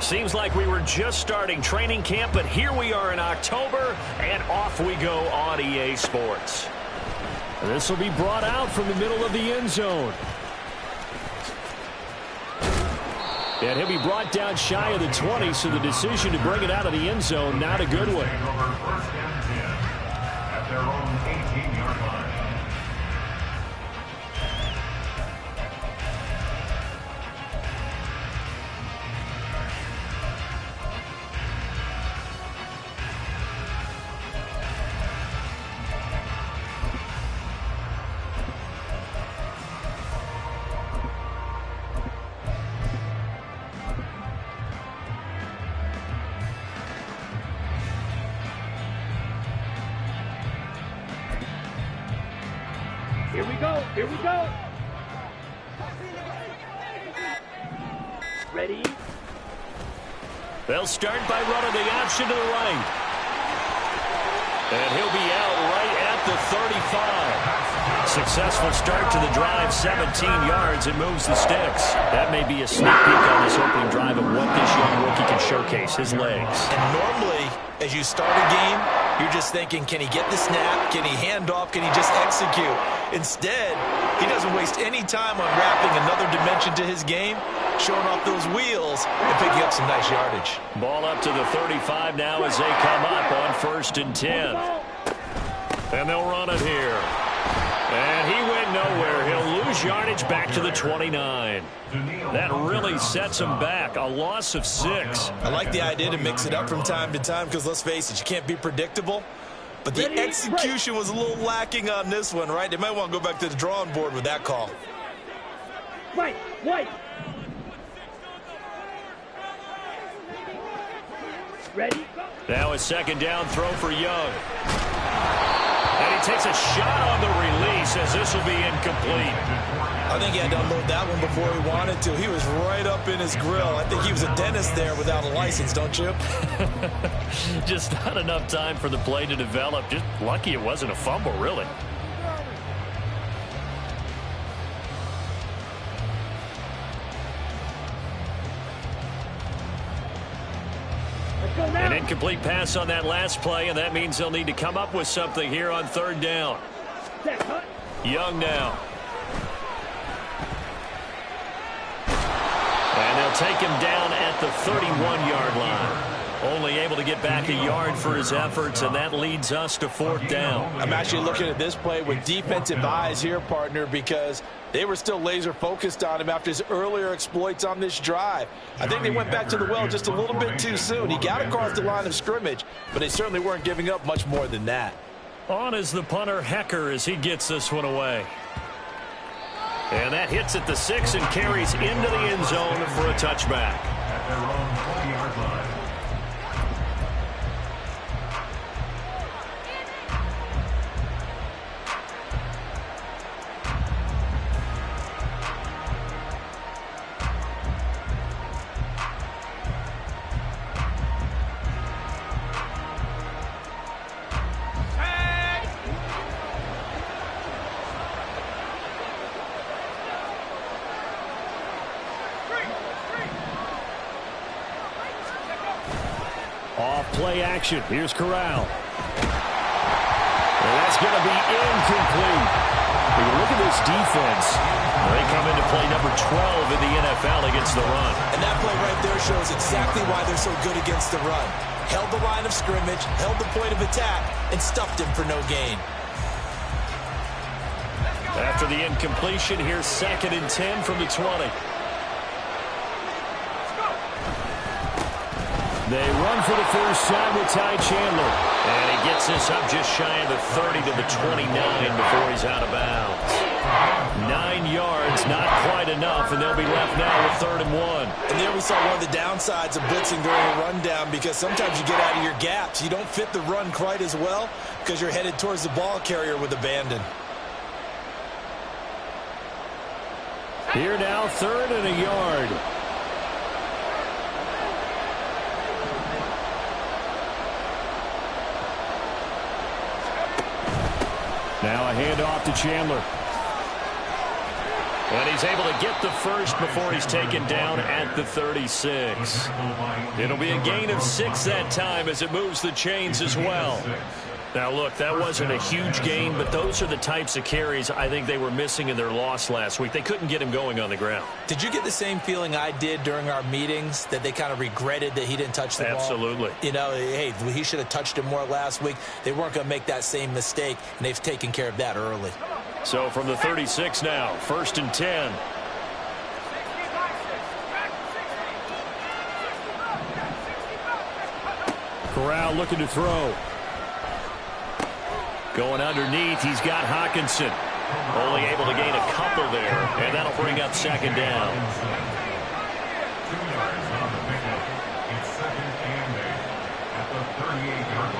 Seems like we were just starting training camp, but here we are in October, and off we go on EA Sports. This will be brought out from the middle of the end zone. And he'll be brought down shy of the 20, so the decision to bring it out of the end zone, not a good one. At their own 18-yard line. Here we go. Ready? They'll start by running the option to the right. And he'll be out right at the 35. Successful start to the drive, 17 yards, and moves the sticks. That may be a sneak peek on this opening drive of what this young rookie can showcase, his legs. And normally, as you start a game, you're just thinking, can he get the snap? Can he hand off? Can he just execute? Instead, he doesn't waste any time on wrapping another dimension to his game, showing off those wheels, and picking up some nice yardage. Ball up to the 35 now as they come up on 1st and 10. And they'll run it here. And he went nowhere. He'll lose yardage back to the 29. That really sets him back. A loss of 6. I like the idea to mix it up from time to time because, let's face it, you can't be predictable. But the execution was a little lacking on this one, right? They might want to go back to the drawing board with that call. Right. Ready? Now a 2nd down throw for Young. And he takes a shot on the release as this will be incomplete. I think he had to unload that one before he wanted to. He was right up in his grill. I think he was a dentist there without a license, don't you? Just not enough time for the play to develop. Just lucky it wasn't a fumble, really. An incomplete pass on that last play, and that means they'll need to come up with something here on 3rd down. Young now. And they'll take him down at the 31-yard line. Only able to get back a yard for his efforts, and that leads us to 4th down. I'm actually looking at this play with defensive eyes here, partner, because they were still laser focused on him after his earlier exploits on this drive. I think they went back to the well just a little bit too soon. He got across the line of scrimmage, but they certainly weren't giving up much more than that. On is the punter, Hecker, as he gets this one away. And that hits at the 6 and carries into the end zone for a touchback. At their own 20-yard line. Play action. Here's Corral. And that's going to be incomplete. When you look at this defense, they come into play number 12 in the NFL against the run. And that play right there shows exactly why they're so good against the run. Held the line of scrimmage, held the point of attack, and stuffed him for no gain. After the incompletion, here's 2nd and 10 from the 20. They run for the first time with Ty Chandler. And he gets this up just shy of the 30 to the 29 before he's out of bounds. 9 yards, not quite enough, and they'll be left now with 3rd and 1. And there we saw one of the downsides of blitzing during a rundown, because sometimes you get out of your gaps. You don't fit the run quite as well because you're headed towards the ball carrier with abandon. Here now, 3rd and a yard. Now a handoff to Chandler. And he's able to get the first before he's taken down at the 36. It'll be a gain of 6 that time as it moves the chains as well. Now, look, that wasn't a huge gain, but those are the types of carries I think they were missing in their loss last week. They couldn't get him going on the ground. Did you get the same feeling I did during our meetings, that they kind of regretted that he didn't touch the ball? Absolutely. You know, hey, he should have touched it more last week. They weren't going to make that same mistake, and they've taken care of that early. So from the 36 now, 1st and 10. Corral looking to throw. Going underneath, he's got Hawkinson. Only able to gain a couple there, and that'll bring up 2nd down. 2 yards on the pickup. It's 2nd and 8 at the 38-yard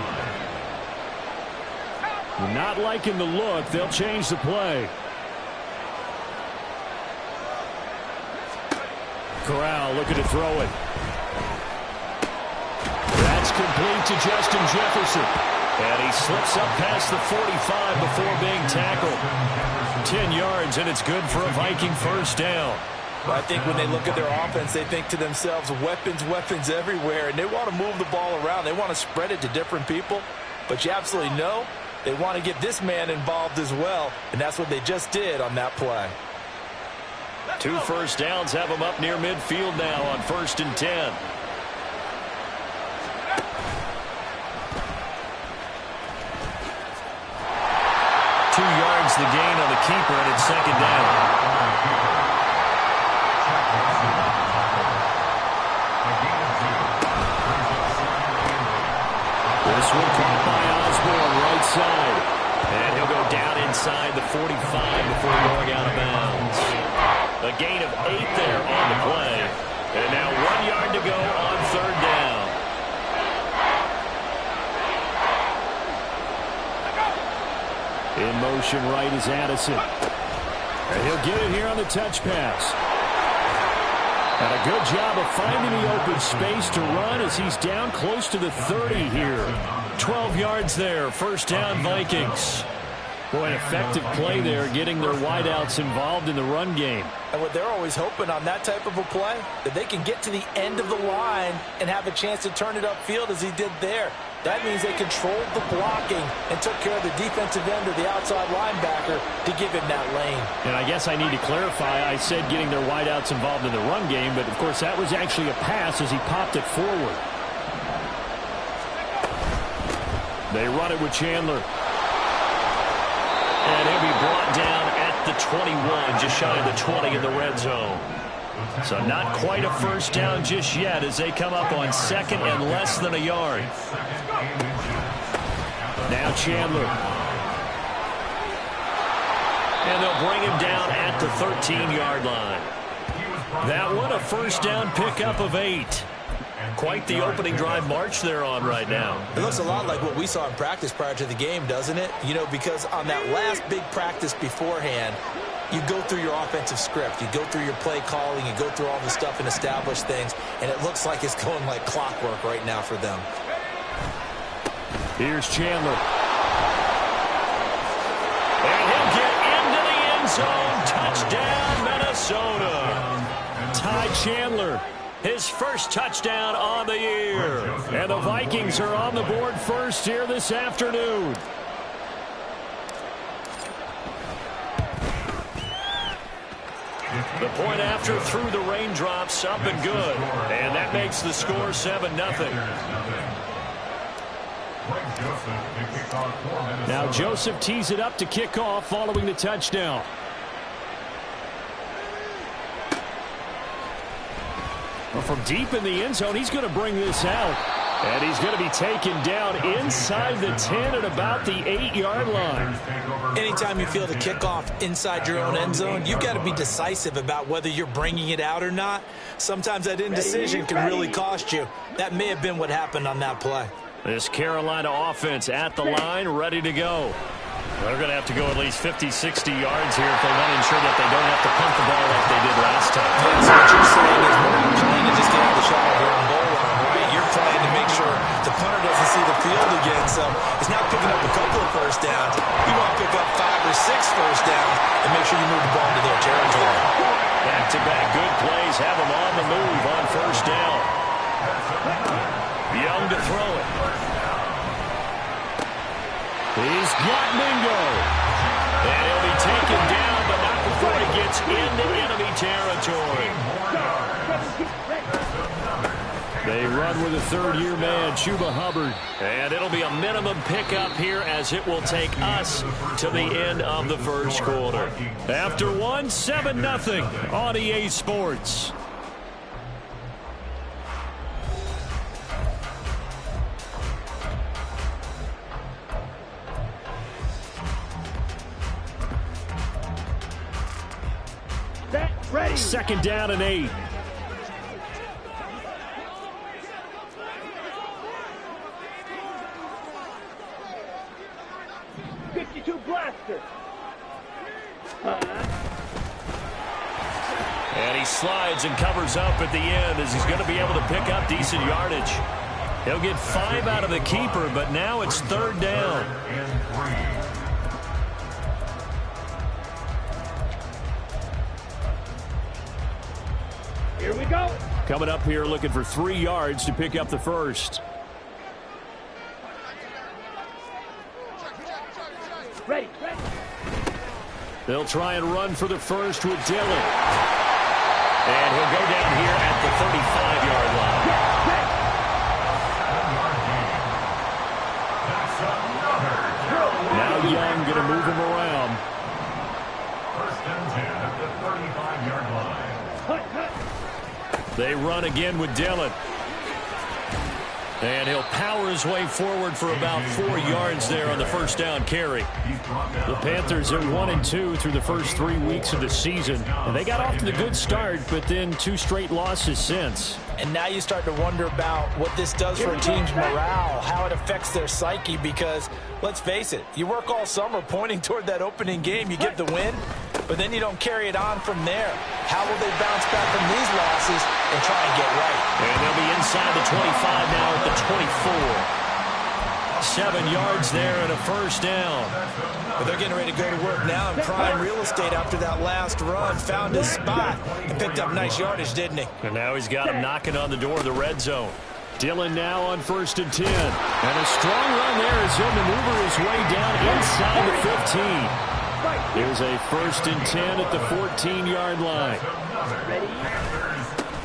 line. Not liking the look. They'll change the play. Corral looking to throw it. That's complete to Justin Jefferson. And he slips up past the 45 before being tackled. 10 yards, and it's good for a Viking 1st down. I think when they look at their offense, they think to themselves, weapons, weapons everywhere, and they want to move the ball around. They want to spread it to different people, but you absolutely know they want to get this man involved as well, and that's what they just did on that play. 2 1st downs have them up near midfield now on 1st and 10. The gain on the keeper, and it's 2nd down. This one caught by Osborne, right side. And he'll go down inside the 45 before going out of bounds. A gain of 8 there on the play. And now 1 yard to go on 3rd down. In motion right is Addison. And he'll get it here on the touch pass. And a good job of finding the open space to run as he's down close to the 30 here. 12 yards there, 1st down Vikings. Boy, an effective play there, getting their wideouts involved in the run game. And what they're always hoping on that type of a play, that they can get to the end of the line and have a chance to turn it upfield as he did there. That means they controlled the blocking and took care of the defensive end or the outside linebacker to give him that lane. And I guess I need to clarify, I said getting their wideouts involved in the run game, but of course that was actually a pass as he popped it forward. They run it with Chandler. And he'll be brought down at the 21, just shy of the 20 in the red zone. So not quite a 1st down just yet as they come up on 2nd and less than a yard. Now Chandler. And they'll bring him down at the 13-yard line. That one a 1st down pickup of 8. Quite the opening drive march they're on right now. It looks a lot like what we saw in practice prior to the game, doesn't it? You know, because on that last big practice beforehand, you go through your offensive script. You go through your play calling. You go through all the stuff and establish things. And it looks like it's going like clockwork right now for them. Here's Chandler. And he'll get into the end zone. Touchdown, Minnesota. Ty Chandler. His 1st touchdown on the year. And the Vikings are on the board first here this afternoon. The point after through the raindrops, up and good. And that makes the score 7-0. Now Joseph tees it up to kick off following the touchdown. Well, from deep in the end zone, he's going to bring this out. And he's going to be taken down inside the 10 at about the 8-yard line. Anytime you feel the kickoff inside your own end zone, you've got to be decisive about whether you're bringing it out or not. Sometimes that indecision can really cost you. That may have been what happened on that play. This Carolina offense at the line, ready to go. They're going to have to go at least 50, 60 yards here if they want to ensure that they don't have to punt the ball like they did last time. Yeah, so what you're saying is we're not trying to just get out the shot here and goal line, right? You're trying to make sure the punter doesn't see the field again, so it's not picking up a couple of 1st downs. You want to pick up 5 or 6 1st downs and make sure you move the ball into their territory. Back-to-back good plays have him on the move on first down. Young to throw it. He's got Mingo. And he'll be taken down, but not before he gets into enemy territory. They run with a third-year man, Chuba Hubbard. And it'll be a minimum pickup here as it will take us to the end of the first quarter. After one, 7-0 on EA Sports. Ready. Second down and 8. Blaster. And he slides and covers up at the end as he's going to be able to pick up decent yardage. He'll get 5 out of the keeper, but now it's third down. Here we go. Coming up here looking for 3 yards to pick up the first. Ready. They'll try and run for the first with Dillon. And he'll go down here at the 35-yard line. Now Young going to move him around. First and 10 at the 35-yard line. They run again with Dillon. And he'll power his way forward for about 4 yards there on the first down carry. The Panthers are 1-2 through the first 3 weeks of the season. And they got off to the good start, but then 2 straight losses since. And now you start to wonder about what this does for a team's morale, how it affects their psyche, because let's face it, you work all summer pointing toward that opening game, you get the win, but then you don't carry it on from there. How will they bounce back from these losses and try and get right? And they'll be inside the 25 now at the 24. 7 yards there and a first down. But they're getting ready to go to work now in prime real estate after that last run. Found his spot and picked up nice yardage, didn't he? And now he's got him knocking on the door of the red zone. Dillon now on first and 10. And a strong run there as he'll maneuver his way down inside the 15. Here's a first and 10 at the 14-yard line.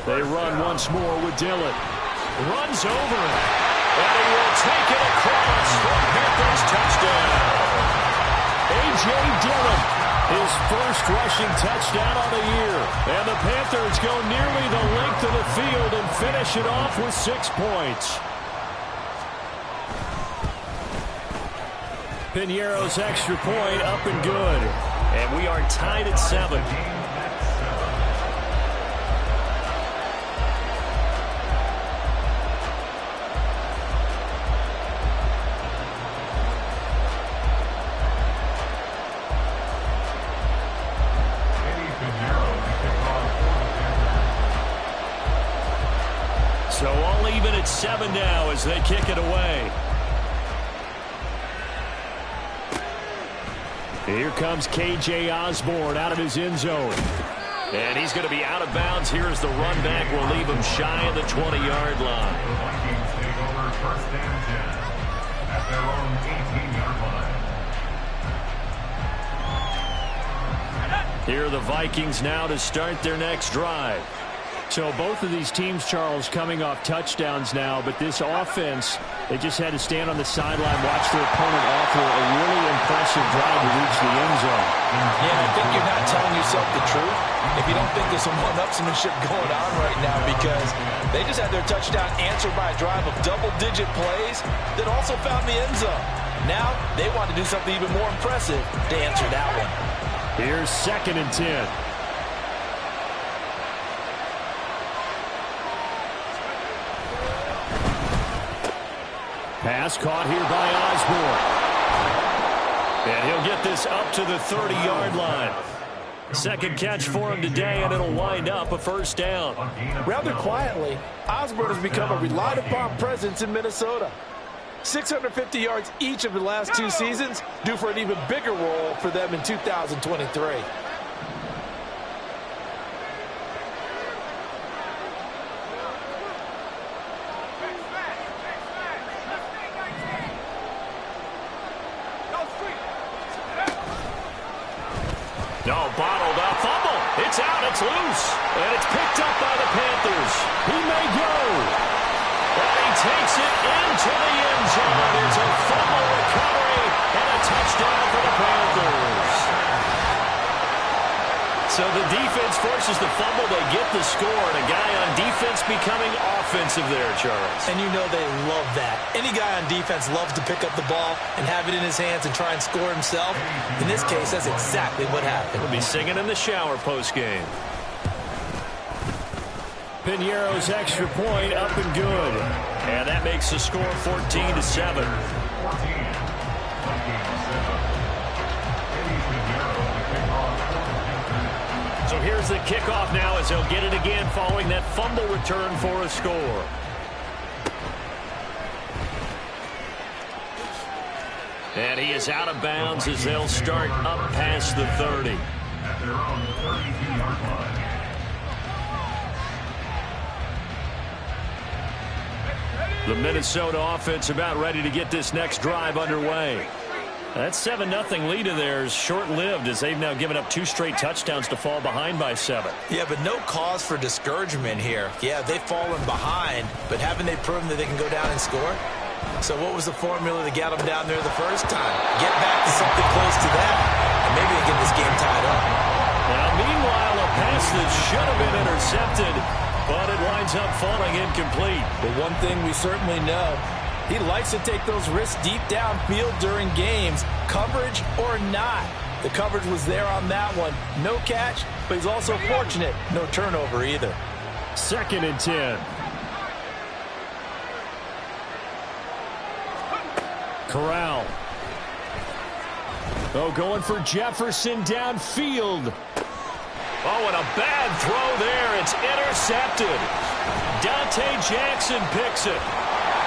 They run once more with Dillon. Runs over him. And he will take it across for Panthers touchdown. A.J. Dillon, his first rushing touchdown on the year. And the Panthers go nearly the length of the field and finish it off with 6 points. Piñeiro's extra point up and good. And we are tied at 7. So all even at 7 now as they kick it away. Here comes K.J. Osborne out of his end zone. And he's going to be out of bounds here as the run back will leave him shy of the 20-yard line. The Vikings take over first and 10 at their own 18-yard line. Here are the Vikings now to start their next drive. So both of these teams, Charles, coming off touchdowns now, but this offense, they just had to stand on the sideline, watch their opponent offer a really impressive drive to reach the end zone. Yeah, I think you're not telling yourself the truth if you don't think there's some one-upsmanship going on right now, because they just had their touchdown answered by a drive of double-digit plays that also found the end zone. Now they want to do something even more impressive to answer that one. Here's second and 10. Pass caught here by Osborne. And he'll get this up to the 30-yard line. Second catch for him today, and it'll wind up a first down. Rather quietly, Osborne has become a relied-upon presence in Minnesota. 650 yards each of the last 2 seasons, due for an even bigger role for them in 2023. No, bottled up. Fumble. It's out. It's loose. And it's picked up by the Panthers. He may go. And he takes it into the end zone. It's a fumble recovery and a touchdown for the Panthers. So the defense forces the fumble. They get the score. And a guy on defense becoming offensive there, Charles. And you know they love that. Any guy on defense loves to pick up the ball and have it in his hands and try and score himself. In this case, that's exactly what happened. We'll be singing in the shower post-game. Piñeiro's extra point up and good. And that makes the score 14-7. So here's the kickoff now as they'll get it again following that fumble return for a score. And he is out of bounds as they'll start up past the 30. At their own 32-yard line. The Minnesota offense about ready to get this next drive underway. That 7-0 lead of theirs short-lived as they've now given up 2 straight touchdowns to fall behind by 7. Yeah, but no cause for discouragement here. Yeah, they've fallen behind, but haven't they proven that they can go down and score? So what was the formula that got them down there the first time? Get back to something close to that, and maybe they get this game tied up. Now, meanwhile, a pass that should have been intercepted, but it winds up falling incomplete. But one thing we certainly know, he likes to take those risks deep downfield during games, coverage or not. The coverage was there on that one. No catch, but he's also fortunate. No turnover either. 2nd and 10. Corral. Oh, going for Jefferson downfield. Oh, and a bad throw there. It's intercepted. Dante Jackson picks it.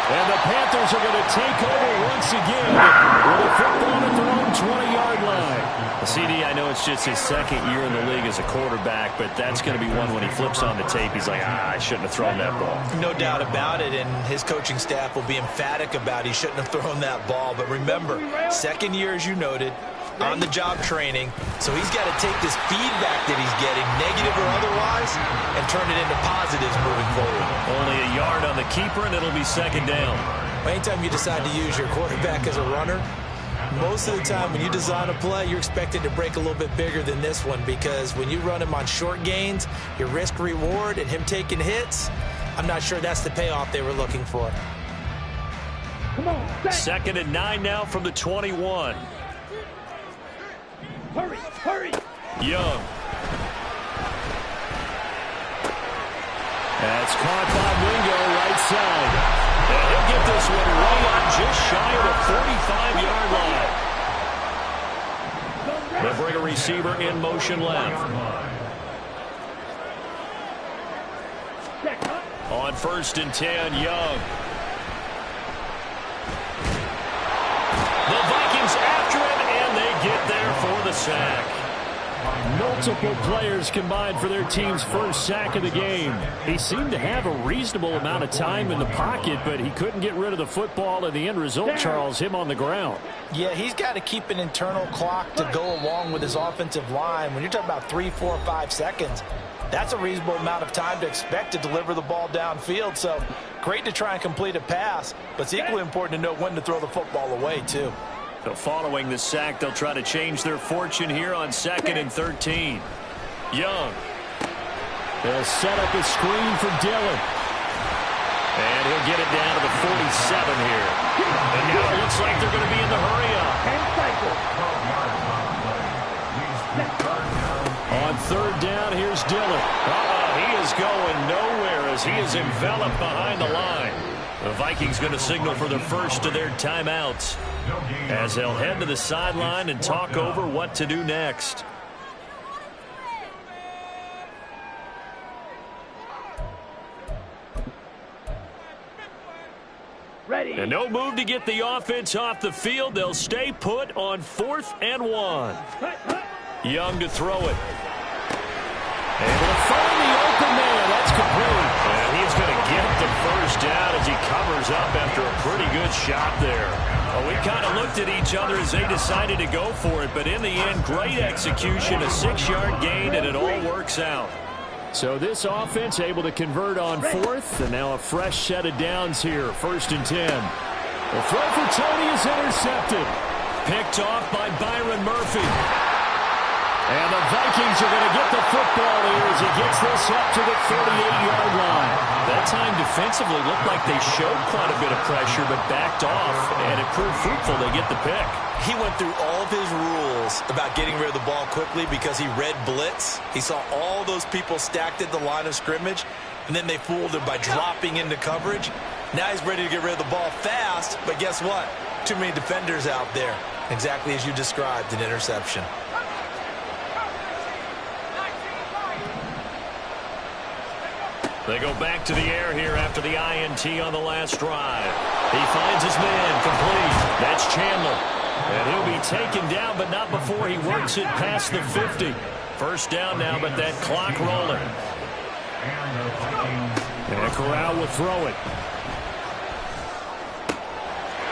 And the Panthers are going to take over once again with a football at their own 20-yard line. CD, I know it's just his 2nd year in the league as a quarterback, but that's going to be one when he flips on the tape, he's like, I shouldn't have thrown that ball. No doubt about it, and his coaching staff will be emphatic about he shouldn't have thrown that ball. But remember, 2nd year, as you noted, on-the-job training, so he's got to take this feedback that he's getting, negative or otherwise, and turn it into positives moving forward. Only a yard on the keeper, and it'll be 2nd down. Anytime you decide to use your quarterback as a runner, most of the time when you design a play, you're expected to break a little bit bigger than this one, because when you run him on short gains, your risk-reward and him taking hits, I'm not sure that's the payoff they were looking for. Come on, 2nd and 9 now from the 21. hurry, hurry. Young. That's caught by Mingo right side. And he'll get this one way up just shy of the 45-yard line. They'll bring a receiver in motion left. On 1st and 10, Young. The Vikings after him, and they get there for the sack. Multiple players combined for their team's first sack of the game. He seemed to have a reasonable amount of time in the pocket, but he couldn't get rid of the football, and the end result, Charles, him on the ground. Yeah, he's got to keep an internal clock to go along with his offensive line. When you're talking about 3, 4, 5 seconds, that's a reasonable amount of time to expect to deliver the ball downfield. So great to try and complete a pass, but it's equally important to know when to throw the football away, too. So following the sack, they'll try to change their fortune here on 2nd and 13. Young. They'll set up a screen for Dillon. And he'll get it down to the 47 here. And now it looks like they're going to be in the hurry-up. And cycle. On 3rd down, here's Dillon. He is going nowhere as he is enveloped behind the line. The Vikings going to signal for the first of their timeouts as they'll head to the sideline and talk over what to do next. Ready. And no move to get the offense off the field. They'll stay put on 4th and 1. Young to throw it. Able to find the open man. That's complete. And he's going to get the first down as he covers up after a pretty good shot there. Well, we kind of looked at each other as they decided to go for it, but in the end, great execution, a 6-yard gain, and it all works out. So this offense able to convert on fourth, and now a fresh set of downs here, 1st and 10. The throw for Tony is intercepted. Picked off by Byron Murphy. And the Vikings are going to get the football here as he gets this up to the 38-yard line. That time defensively looked like they showed quite a bit of pressure but backed off, and it proved fruitful. They get the pick. He went through all of his rules about getting rid of the ball quickly because he read blitz. He saw all those people stacked at the line of scrimmage, and then they fooled him by dropping into coverage. Now he's ready to get rid of the ball fast, but guess what? Too many defenders out there. Exactly as you described, an interception. They go back to the air here after the INT on the last drive. He finds his man complete. That's Chandler. And he'll be taken down, but not before he works it past the 50. First down now, but that clock rolling. And Corral will throw it.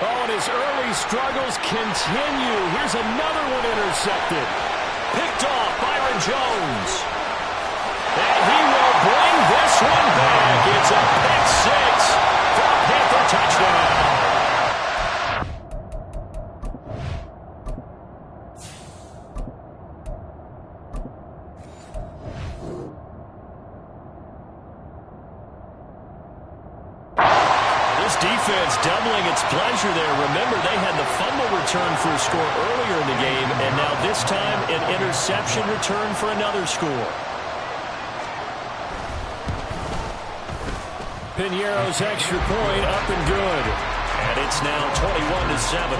Oh, and his early struggles continue. Here's another one intercepted. Picked off Byron Jones. And he will bring this one back. It's a pick six for a Panther touchdown. This defense doubling its pleasure there. Remember, they had the fumble return for a score earlier in the game, and now this time an interception return for another score. Piñeiro's extra point up and good. And it's now 21-7.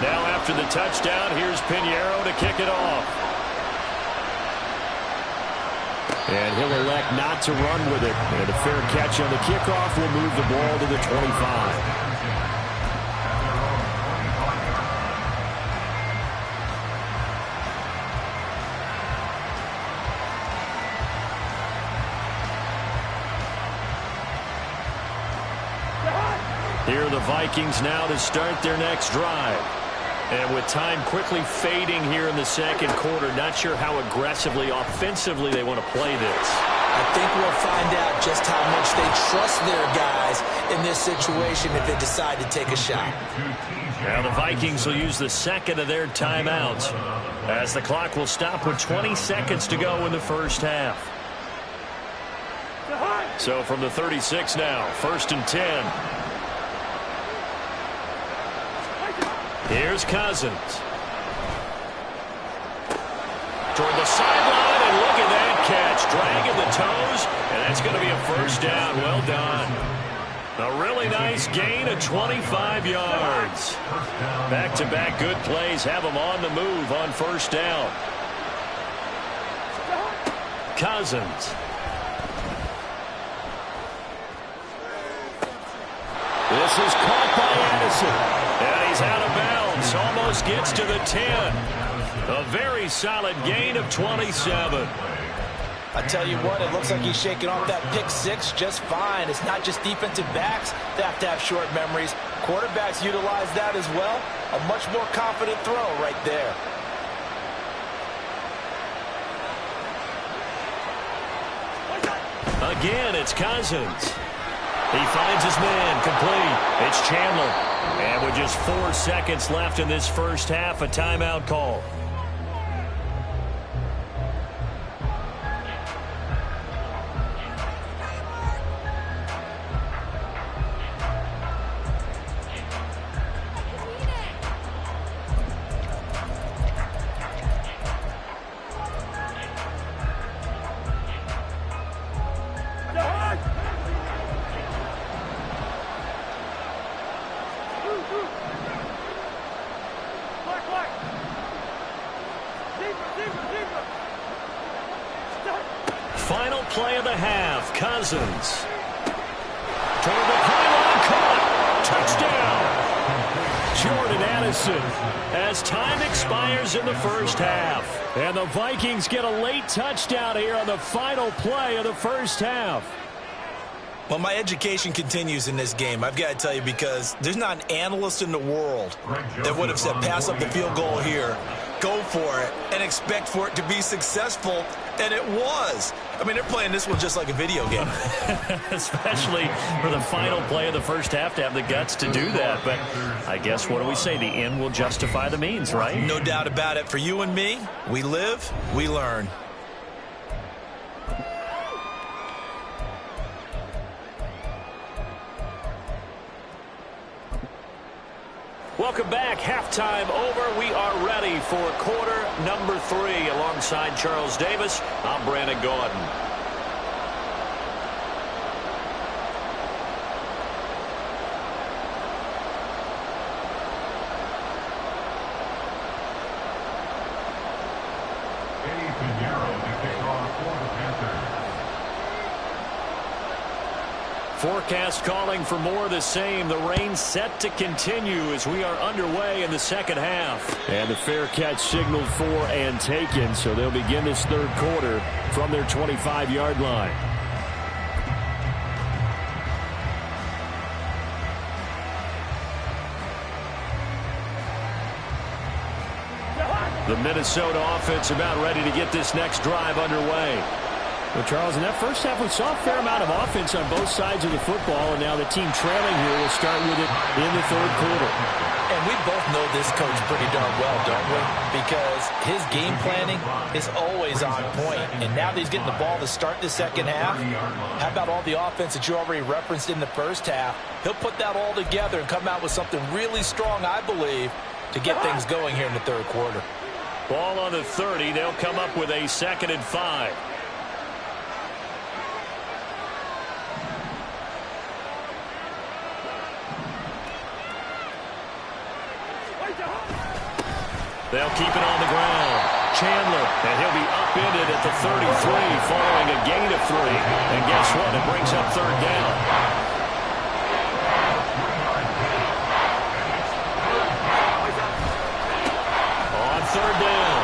Now after the touchdown, here's Piñeiro to kick it off. And he'll elect not to run with it. And a fair catch on the kickoff will move the ball to the 25. Here are the Vikings now to start their next drive. And with time quickly fading here in the second quarter, not sure how aggressively, offensively they want to play this. I think we'll find out just how much they trust their guys in this situation if they decide to take a shot. Now the Vikings will use the second of their timeouts as the clock will stop with 20 seconds to go in the first half. So from the 36 now, 1st and 10. Here's Cousins. Toward the sideline, and look at that catch. Dragging the toes, and that's going to be a first down. Well done. A really nice gain of 25 yards. Back-to-back good plays have them on the move on first down. Cousins. This is caught by Addison. And he's out of bounds. Almost gets to the 10. A very solid gain of 27. I tell you what, it looks like he's shaking off that pick six just fine. It's not just defensive backs that have to have short memories. Quarterbacks utilize that as well. A much more confident throw right there. Again, it's Cousins. He finds his man complete. It's Chandler. And with just 4 seconds left in this first half, a timeout call. Final play of the half. Cousins. Toward the pylon, caught. Touchdown. Jordan Adams Madison as time expires in the first half. And the Vikings get a late touchdown here on the final play of the first half. Well, my education continues in this game, I've got to tell you, because there's not an analyst in the world that would have said pass up the field goal here, go for it, and expect for it to be successful, and it was. I mean, they're playing this one just like a video game. Especially for the final play of the first half to have the guts to do that. But I guess, what do we say? The end will justify the means, right? No doubt about it. For you and me, we live, we learn. Welcome back. Halftime over. We are ready for quarter number 3. Alongside Charles Davis, I'm Brandon Gaudin. Forecast calling for more of the same. The rain set to continue as we are underway in the second half. And the fair catch signaled for and taken, so they'll begin this third quarter from their 25-yard line. The Minnesota offense about ready to get this next drive underway. Well, Charles, in that first half, we saw a fair amount of offense on both sides of the football, and now the team trailing here will start with it in the third quarter. And we both know this coach pretty darn well, don't we? Because his game planning is always on point. And now that he's getting the ball to start the second half, how about all the offense that you already referenced in the first half? He'll put that all together and come out with something really strong, I believe, to get things going here in the third quarter. Ball on the 30. They'll come up with a 2nd and 5. They'll keep it on the ground. Chandler, and he'll be upended at the 33 following a gain of 3. And guess what? It brings up third down. On third down,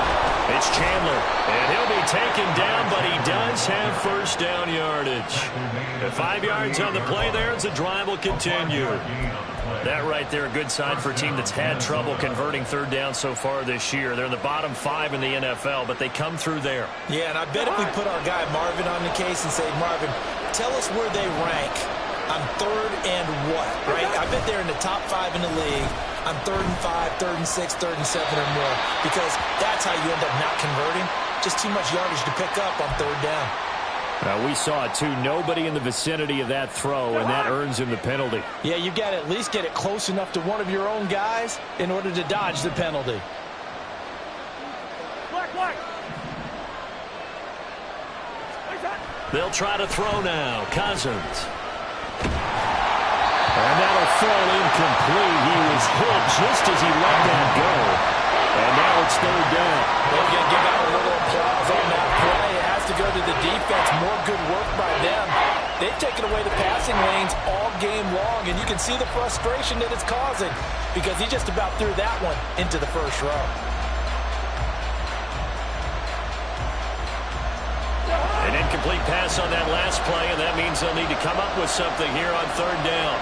it's Chandler, and he'll be taken down, but he does have first down yardage. At 5 yards on the play there, as the drive will continue. That right there, a good sign for a team that's had trouble converting third down so far this year. They're in the bottom 5 in the NFL, but they come through there. Yeah, and I bet if we put our guy Marvin on the case and say, Marvin, tell us where they rank on third and what, right? I bet they're in the top 5 in the league on 3rd and 5, 3rd and 6, 3rd and 7 or more, because that's how you end up not converting. Just too much yardage to pick up on third down. We saw it, too. Nobody in the vicinity of that throw, and that earns him the penalty. Yeah, you got to at least get it close enough to one of your own guys in order to dodge the penalty. They'll try to throw now. Cousins. And that'll fall incomplete. He was hit just as he let that go. And now it's third down. They're going to give out a little applause on that play. It has to go to the defense. More good work by them. They've taken away the passing lanes all game long, and you can see the frustration that it's causing because he just about threw that one into the first row. An incomplete pass on that last play, and that means they'll need to come up with something here on third down.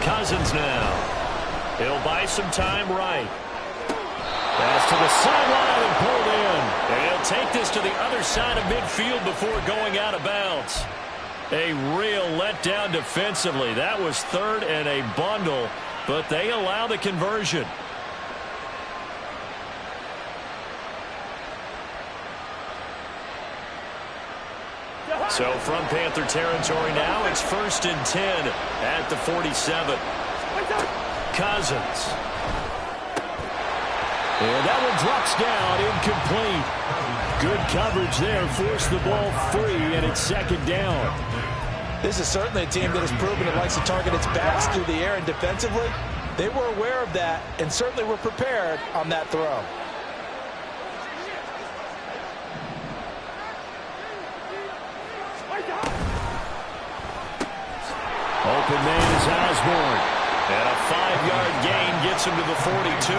Cousins now. He'll buy some time right. Pass to the sideline and pulled in. And he'll take this to the other side of midfield before going out of bounds. A real letdown defensively. That was third and a bundle, but they allow the conversion. So from Panther territory now, it's 1st and 10 at the 47. Cousins. And that one drops down, incomplete. Good coverage there, forced the ball free, and it's 2nd down. This is certainly a team that has proven it likes to target its backs through the air, and defensively, they were aware of that and certainly were prepared on that throw. open man is Osborne. And a 5-yard gain gets him to the 42.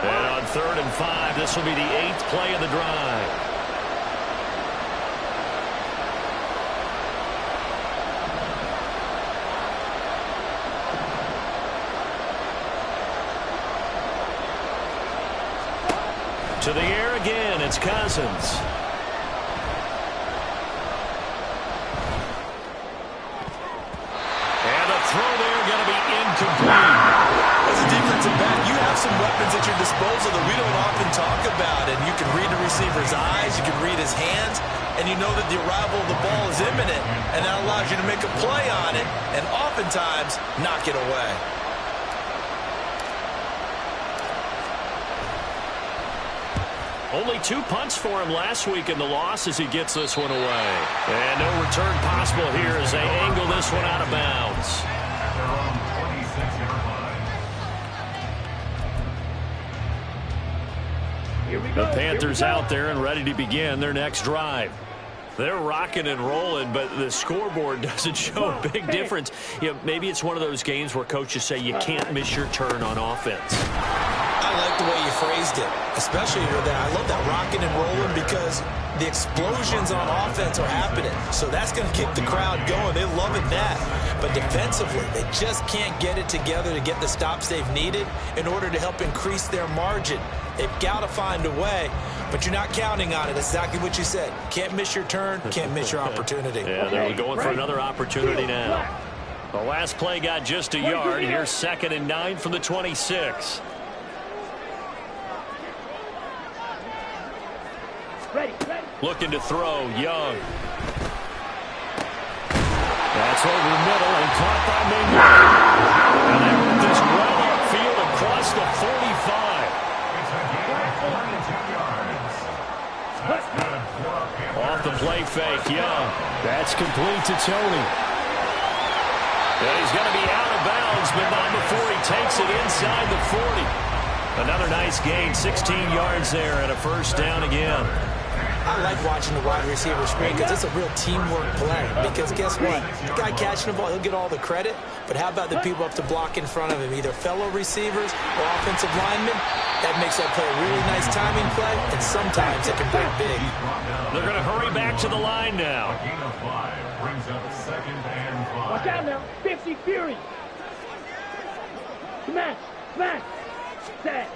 And on 3rd and 5, this will be the 8th play of the drive. To the air again, it's Cousins. And the throw there going to be incomplete. As a defensive back, you have some weapons at your disposal that we don't often talk about. And you can read the receiver's eyes, you can read his hands, and you know that the arrival of the ball is imminent. And that allows you to make a play on it and oftentimes knock it away. Only 2 punts for him last week in the loss as he gets this one away. And no return possible here as they angle this one out of bounds. The Panthers out there and ready to begin their next drive. They're rocking and rolling, but the scoreboard doesn't show a big difference. You know, maybe it's one of those games where coaches say you can't miss your turn on offense. I like the way you phrased it, especially with that. I love that rocking and rolling because the explosions on offense are happening. So that's going to keep the crowd going. They love it that. But defensively, they just can't get it together to get the stops they've needed in order to help increase their margin. They've got to find a way, but you're not counting on it. That's exactly what you said. Can't miss your turn, can't miss your opportunity. Yeah, they're going for another opportunity now. The last play got just a yard. Here's 2nd and 9 from the 26. Ready. Looking to throw, Young. That's over the middle and caught by Mignon. And they move this well upfield across the 45. Off the play fake, Young. That's complete to Tony. And he's going to be out of bounds, but not before he takes it inside the 40. Another nice gain, 16 yards there and a first down again. I like watching the wide receiver screen because it's a real teamwork play. Because guess what? The guy catching the ball, he'll get all the credit. But how about the people up to block in front of him, either fellow receivers or offensive linemen? That makes that play a really nice timing play, and sometimes it can break big. They're going to hurry back to the line now. Watch out now. 50 Fury. Smash. Set.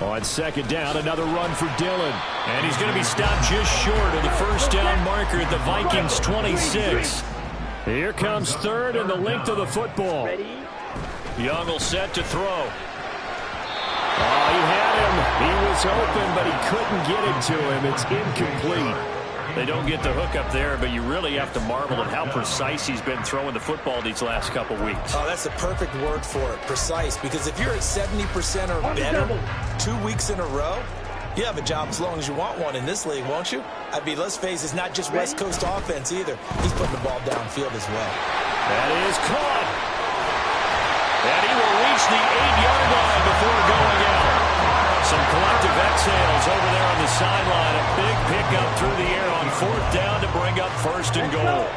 On 2nd down, another run for Dillon. And he's going to be stopped just short of the first down marker at the Vikings 26. Here comes 3rd and the length of the football. Ready. Young will set to throw. Oh, he had him. He was open, but he couldn't get it to him. It's incomplete. They don't get the hook up there, but you really have to marvel at how precise he's been throwing the football these last couple weeks. Oh, that's the perfect word for it, precise. Because if you're at 70% or better 2 weeks in a row, you have a job as long as you want one in this league, won't you? I mean, let's face it, it's not just West Coast offense either. He's putting the ball downfield as well. That is caught. And he will reach the 8-yard line before going out. Some collective exhales over there on the sideline. A big pickup through the air on 4th down to bring up 1st and goal.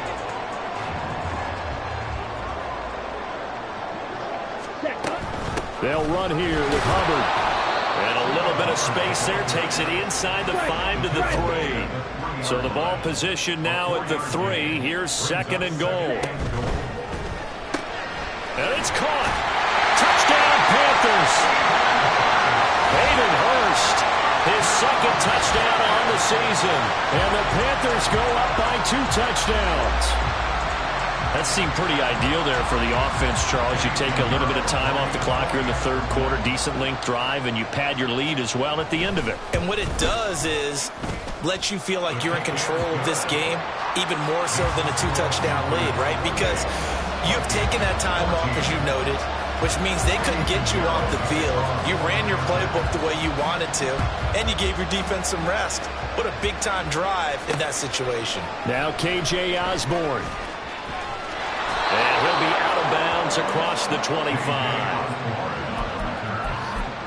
They'll run here with Hubbard. And a little bit of space there takes it inside the 5 to the 3. So the ball position now at the 3. Here's 2nd and goal. And it's caught. Touchdown, Panthers. Hayden Hurst, his 2nd touchdown on the season. And the Panthers go up by 2 touchdowns. That seemed pretty ideal there for the offense, Charles. You take a little bit of time off the clock here in the 3rd quarter, decent length drive, and you pad your lead as well at the end of it. And what it does is let you feel like you're in control of this game, even more so than a 2-touchdown lead, right? Because you've taken that time off, as you noted, which means they couldn't get you off the field. You ran your playbook the way you wanted to, and you gave your defense some rest. What a big-time drive in that situation. Now KJ Osborne. to be out of bounds across the 25.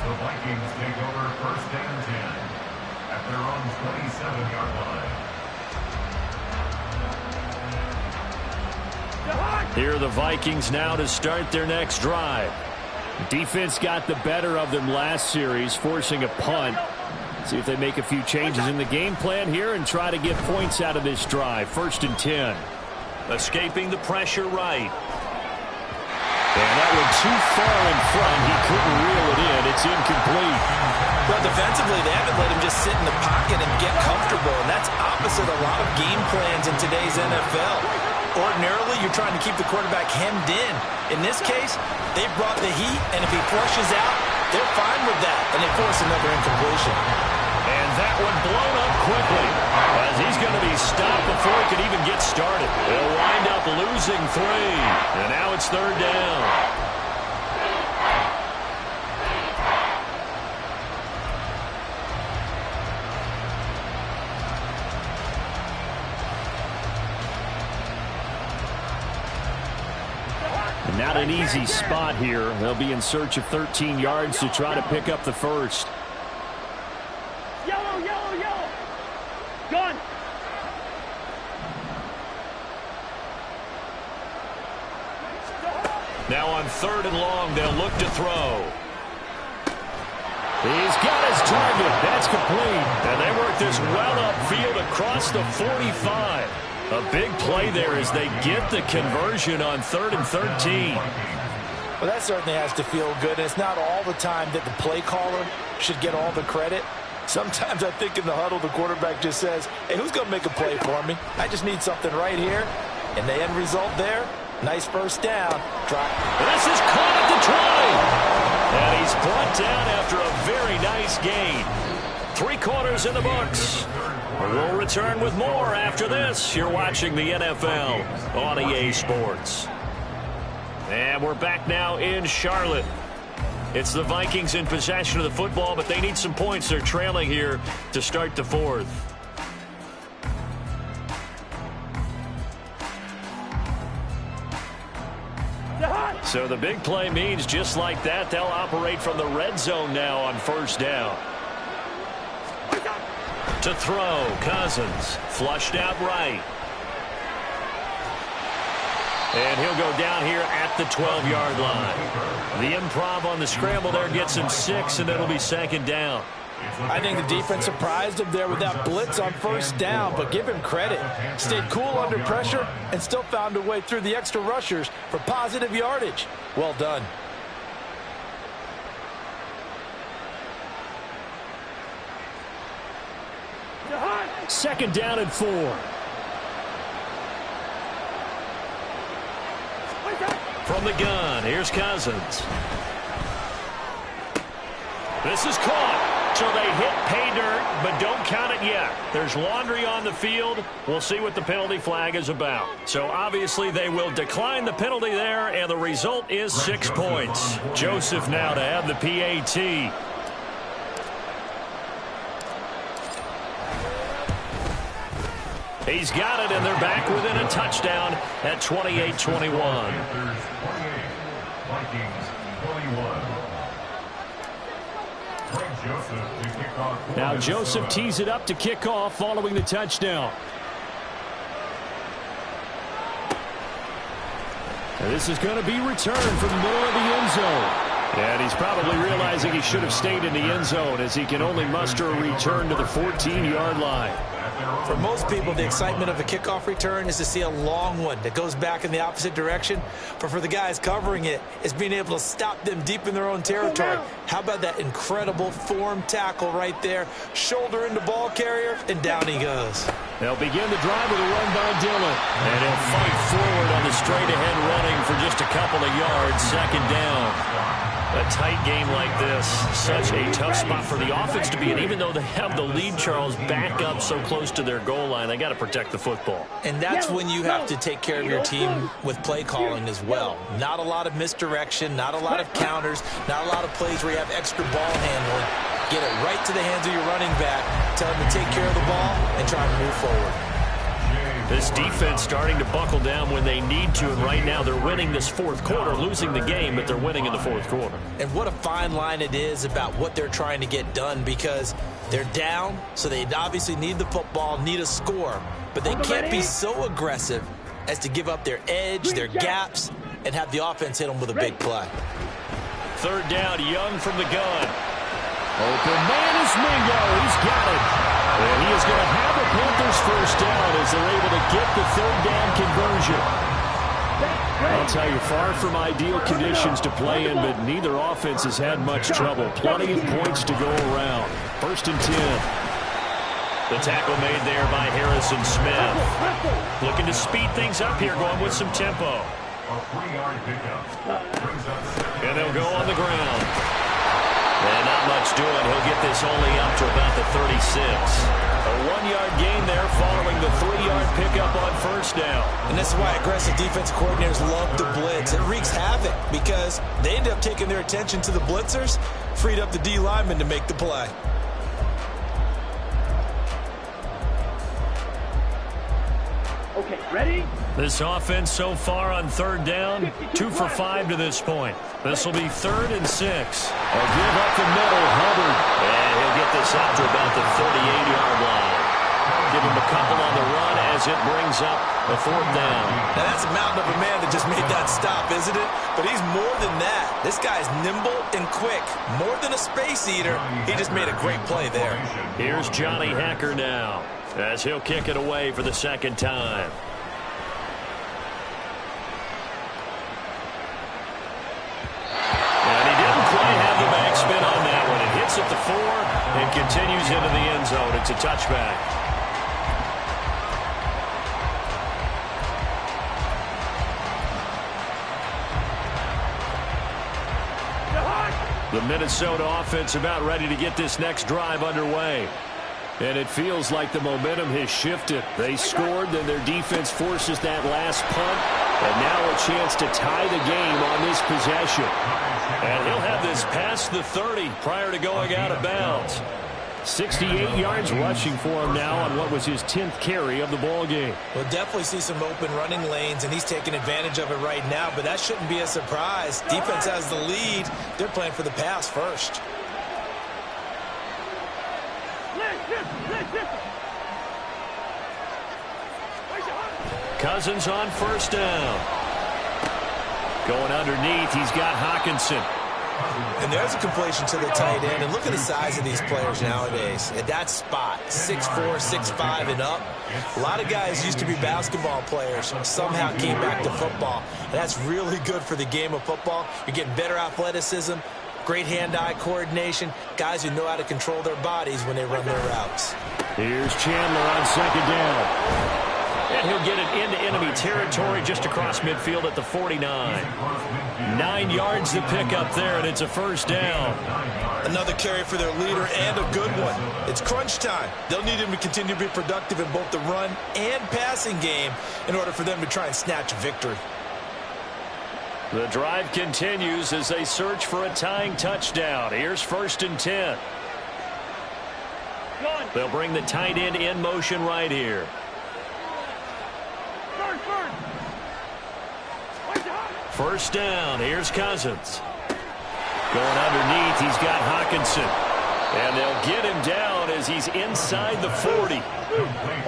The Vikings take over first and 10 at their own 27-yard line. Here are the Vikings now to start their next drive. Defense got the better of them last series, forcing a punt. See if they make a few changes in the game plan here and try to get points out of this drive. First and 10. Escaping the pressure right. And that one too far in front. He couldn't reel it in. It's incomplete. Well, defensively, they haven't let him just sit in the pocket and get comfortable, and that's opposite a lot of game plans in today's NFL. Ordinarily, you're trying to keep the quarterback hemmed in. In this case, they brought the heat, and if he flushes out, they're fine with that, and they force another incompletion. And that one blown up quickly, as he's going to be stopped before he can even get started. They'll wind up losing 3, and now it's third down. Not an easy spot here. They'll be in search of 13 yards to try to pick up the first. Yellow, yellow, yellow. Gun. Now on 3rd and long, they'll look to throw. He's got his target. That's complete. And they work this well upfield across the 45. A big play there as they get the conversion on 3rd and 13. Well, that certainly has to feel good. And it's not all the time that the play caller should get all the credit. Sometimes I think in the huddle, the quarterback just says, hey, who's going to make a play for me? I just need something right here. And the end result there, nice first down. This is caught at the 20. And he's brought down after a very nice gain. 3 quarters in the books. We'll return with more after this. You're watching the NFL on EA Sports. And we're back now in Charlotte. It's the Vikings in possession of the football, but they need some points. They're trailing here to start the 4th. So the big play means just like that, they'll operate from the red zone now on first down. To throw, Cousins, flushed out right. And he'll go down here at the 12-yard line. The improv on the scramble there gets him 6, and it'll be 2nd down. I think the defense surprised him there with that blitz on first down, but give him credit. Stayed cool under pressure and still found a way through the extra rushers for positive yardage. Well done. Second down and 4. From the gun, here's Cousins. This is caught. So they hit pay dirt, but don't count it yet. There's laundry on the field. We'll see what the penalty flag is about. So obviously they will decline the penalty there, and the result is 6 points. Joseph now to have the PAT. He's got it, and they're back within a touchdown at 28-21. Now Joseph tees it up to kick off following the touchdown. And this is going to be returned from the middle of the end zone. And he's probably realizing he should have stayed in the end zone as he can only muster a return to the 14-yard line. For most people, the excitement of a kickoff return is to see a long one that goes back in the opposite direction. But for the guys covering it, it's being able to stop them deep in their own territory. How about that incredible form tackle right there? Shoulder into ball carrier, and down he goes. They'll begin the drive with a run by Dillon. And he'll fight forward on the straight-ahead running for just a couple of yards. 2nd down. A tight game like this, such a tough spot for the offense to be in. Even though they have the lead, Charles, back up so close to their goal line, they got to protect the football. And that's when you have to take care of your team with play calling as well. Not a lot of misdirection, not a lot of counters, not a lot of plays where you have extra ball handling. Get it right to the hands of your running back, tell him to take care of the ball, and try to move forward. This defense starting to buckle down when they need to, and right now they're winning this fourth quarter, losing the game, but they're winning in the fourth quarter. And what a fine line it is about what they're trying to get done, because they're down, so they obviously need the football, need a score, but they can't be so aggressive as to give up their edge, their gaps, and have the offense hit them with a big play. Third down, Young from the gun. Open man is Mingo. He's got it. And he is going to have a Panthers first down as they're able to get the third down conversion. I'll tell you, far from ideal conditions to play in, but neither offense has had much trouble. Plenty of points to go around. First and 10. The tackle made there by Harrison Smith. Looking to speed things up here, going with some tempo. And they'll go on the ground. And not much doing. He'll get this only up to about the 36. A 1-yard gain there following the 3-yard pickup on first down. And this is why aggressive defensive coordinators love to blitz. It wreaks havoc because they end up taking their attention to the blitzers, freed up the D lineman to make the play. Okay, ready? This offense so far on third down, 2 for 5 to this point. This will be 3rd and 6. A give up the middle, Hubbard. And he'll get this up to about the 38-yard line. Give him a couple on the run as it brings up a 4th down. Now that's a mountain of a man that just made that stop, isn't it? But he's more than that. This guy's nimble and quick. More than a space eater. He just made a great play there. Here's Johnny Hacker now as he'll kick it away for the second time. And he didn't quite have the backspin on that one. It hits at the 4 and continues into the end zone. It's a touchback. The Minnesota offense about ready to get this next drive underway. And it feels like the momentum has shifted. They scored, then their defense forces that last punt. And now a chance to tie the game on this possession. And he'll have this past the 30 prior to going out of bounds. 68 yards rushing for him now on what was his 10th carry of the ball game. We'll definitely see some open running lanes, and he's taking advantage of it right now, but that shouldn't be a surprise. Defense has the lead. They're playing for the pass first. Cousins on first down. Going underneath, he's got Hockenson. And there's a completion to the tight end. And look at the size of these players nowadays. At that spot, 6'4", 6'5", and up. A lot of guys used to be basketball players, somehow came back to football. And that's really good for the game of football. You're getting better athleticism, great hand-eye coordination, guys who know how to control their bodies when they run their routes. Here's Chandler on second down. And he'll get it into enemy territory just across midfield at the 49. 9 yards to pick up there, and it's a first down. Another carry for their leader, and a good one. It's crunch time. They'll need him to continue to be productive in both the run and passing game in order for them to try and snatch a victory. The drive continues as they search for a tying touchdown. Here's 1st and 10. They'll bring the tight end in motion right here. First down, here's Cousins. Going underneath, he's got Hockenson. And they'll get him down as he's inside the 40.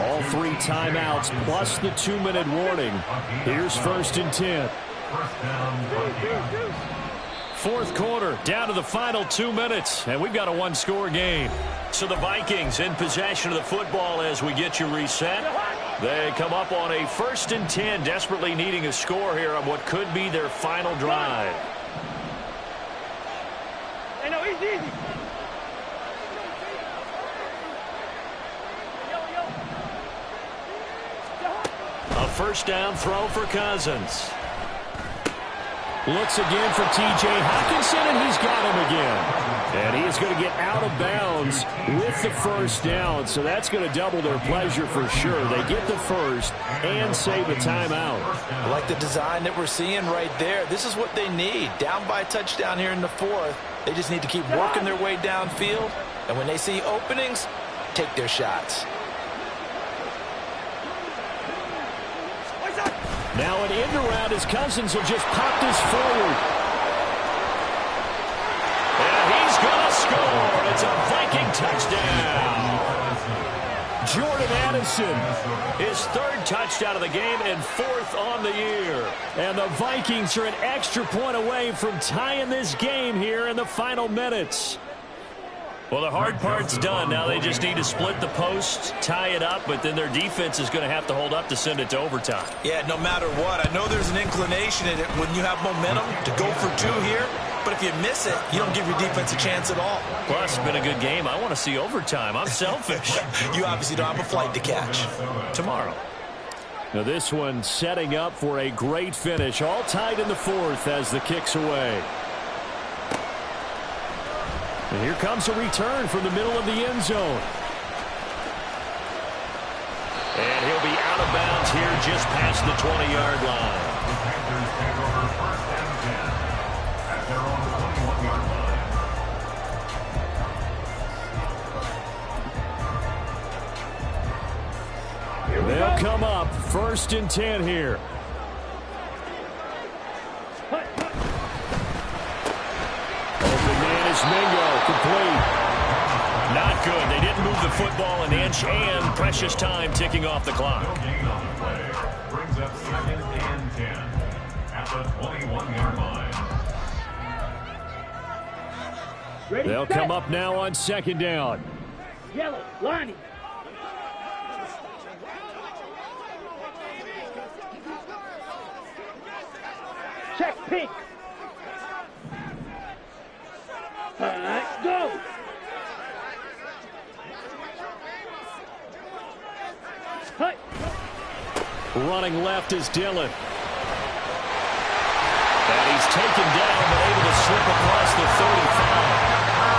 All 3 timeouts plus the 2-minute warning. Here's 1st and 10. 4th quarter, down to the final 2 minutes, and we've got a 1-score game. So the Vikings in possession of the football as we get you reset. They come up on a 1st and 10, desperately needing a score here on what could be their final drive. I know, he's easy. A first down throw for Cousins. Looks again for T.J. Hockenson, and he's got him again. And he is going to get out of bounds with the first down, so that's going to double their pleasure for sure. They get the first and save a timeout. I like the design that we're seeing right there. This is what they need. Down by a touchdown here in the 4th. They just need to keep working their way downfield, and when they see openings, take their shots. Now an end around as Cousins will just pop this forward. And he's going to score. It's a Viking touchdown. Jordan Addison, his third touchdown of the game and fourth on the year. And the Vikings are an extra point away from tying this game here in the final minutes. Well, the hard part's done. Now they just need to split the post, tie it up, but then their defense is going to have to hold up to send it to overtime. Yeah, no matter what. I know there's an inclination in it when you have momentum to go for two here, but if you miss it, you don't give your defense a chance at all. Plus, it's been a good game. I want to see overtime. I'm selfish. You obviously don't have a flight to catch. Tomorrow. Now this one setting up for a great finish. All tied in the fourth as the kick's away. And here comes a return from the middle of the end zone. And he'll be out of bounds here just past the 20-yard line. The Panthers take over first and 10 at their own 21-yard line. They'll come up first and 10 here. Mingo complete. Not good. They didn't move the football an inch, and precious time ticking off the clock. No gain on the play. Brings up second and 10 at the 21-yard line. Ready, They'll come up now on second down. Yellow, Lonnie. Check pink. Go. Hi. Running left is Dillon. And he's taken down, but able to slip across the 35.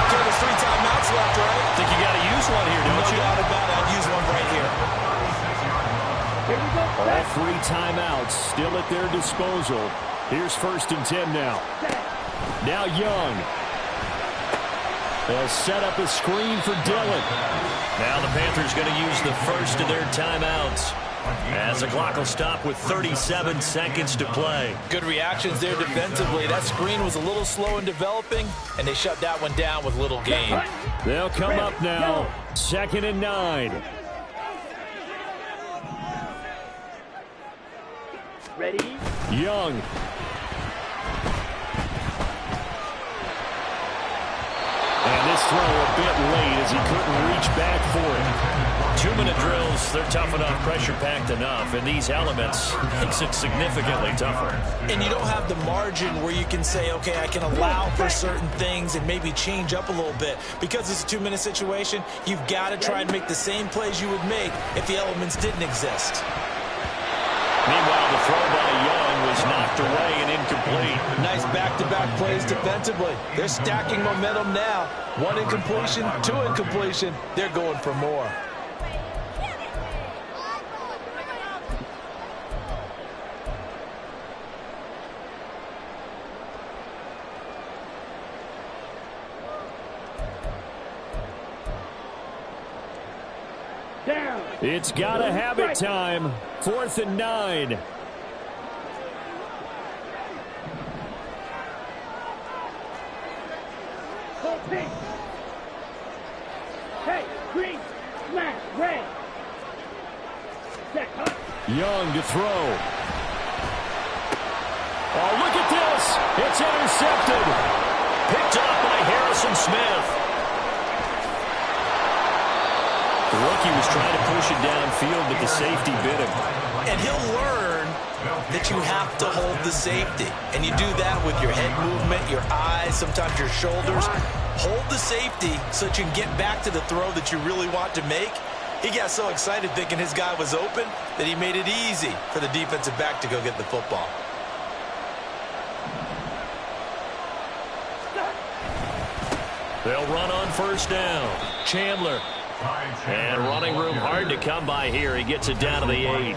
Okay, there's 3 timeouts left, right? Think you got to use one here, don't you? No doubt about it. I'd use one right here. Here we go. All 3 timeouts still at their disposal. Here's first and 10 now. Now Young. They'll set up a screen for Dillon. Now the Panthers going to use the first of their timeouts as the clock will stop with 37 seconds to play. Good reactions there defensively. That screen was a little slow in developing, and they shut that one down with little gain. They'll come up now. Second and 9. Ready? Young. And this throw a bit late as he couldn't reach back for it. 2-minute drills, they're tough enough, pressure-packed enough, and these elements makes it significantly tougher. And you don't have the margin where you can say, okay, I can allow for certain things and maybe change up a little bit. Because it's a 2-minute situation, you've got to try and make the same plays you would make if the elements didn't exist. Meanwhile, the throw by Young was knocked away and incomplete. Nice back-to-back plays defensively. They're stacking momentum now. 1 incompletion, 2 incompletion. They're going for more. Down. It's got to have it time. 4th and 9. Go pink. Hey, green, smash, red. Check, huh? Young to throw. Oh, look at this. It's intercepted. Picked up by Harrison Smith. The rookie was trying to push it downfield, but the safety bit him. And he'll learn that you have to hold the safety. And you do that with your head movement, your eyes, sometimes your shoulders. Hold the safety so that you can get back to the throw that you really want to make. He got so excited thinking his guy was open that he made it easy for the defensive back to go get the football. They'll run on first down. Chandler. And running room hard to come by here. He gets it down to the 8.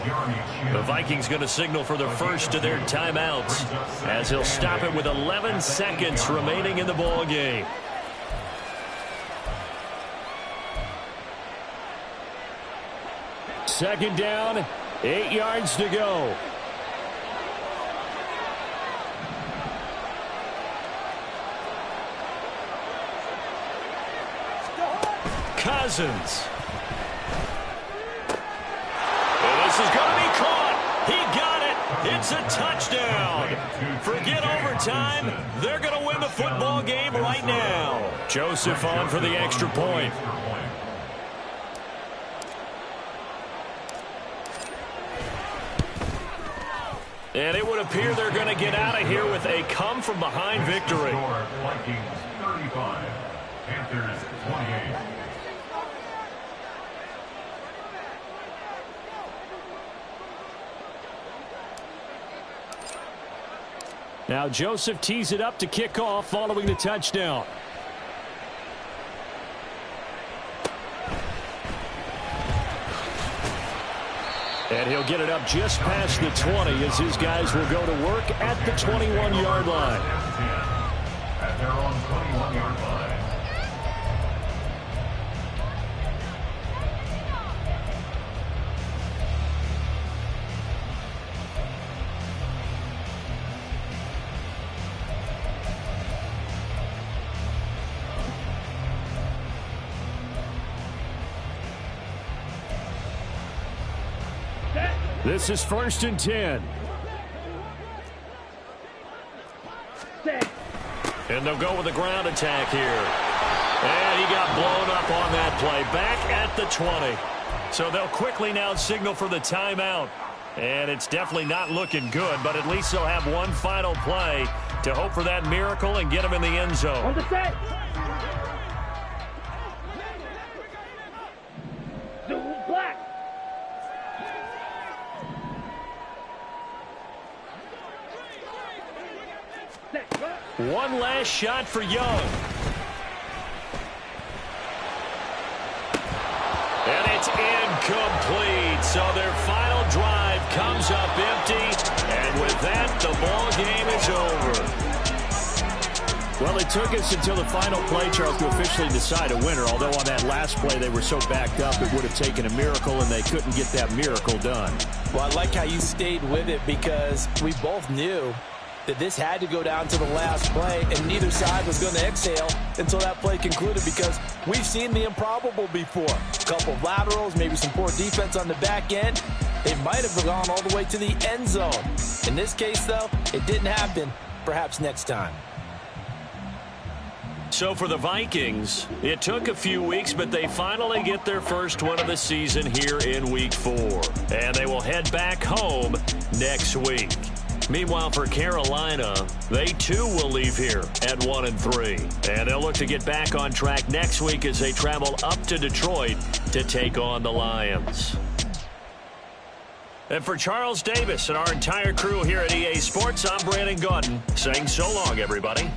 The Vikings going to signal for the first of their timeouts as he'll stop it with 11 seconds remaining in the ball game. Second down, 8 yards to go. Cousins. And this is going to be caught. He got it. It's a touchdown. Forget overtime. They're going to win the football game right now. Joseph on for the extra point. And it would appear they're going to get out of here with a come-from-behind victory. Vikings 35, Panthers 28. Now Joseph tees it up to kick off following the touchdown. And he'll get it up just past the 20 as his guys will go to work at the 21-yard line. At their own 21-yard line. This is 1st and 10. And they'll go with a ground attack here. And he got blown up on that play. Back at the 20. So they'll quickly now signal for the timeout. And it's definitely not looking good, but at least they'll have one final play to hope for that miracle and get them in the end zone. On the set. Black. One last shot for Young. And it's incomplete. So their final drive comes up empty. And with that, the ball game is over. Well, it took us until the final play, Charles, to officially decide a winner. Although on that last play they were so backed up, it would have taken a miracle, and they couldn't get that miracle done. Well, I like how you stayed with it because we both knew that this had to go down to the last play, and neither side was going to exhale until that play concluded because we've seen the improbable before. A couple of laterals, maybe some poor defense on the back end. They might have gone all the way to the end zone. In this case, though, it didn't happen. Perhaps next time. So for the Vikings, it took a few weeks, but they finally get their first win of the season here in Week 4. And they will head back home next week. Meanwhile, for Carolina, they too will leave here at 1-3. And they'll look to get back on track next week as they travel up to Detroit to take on the Lions. And for Charles Davis and our entire crew here at EA Sports, I'm Brandon Gaudin saying so long, everybody.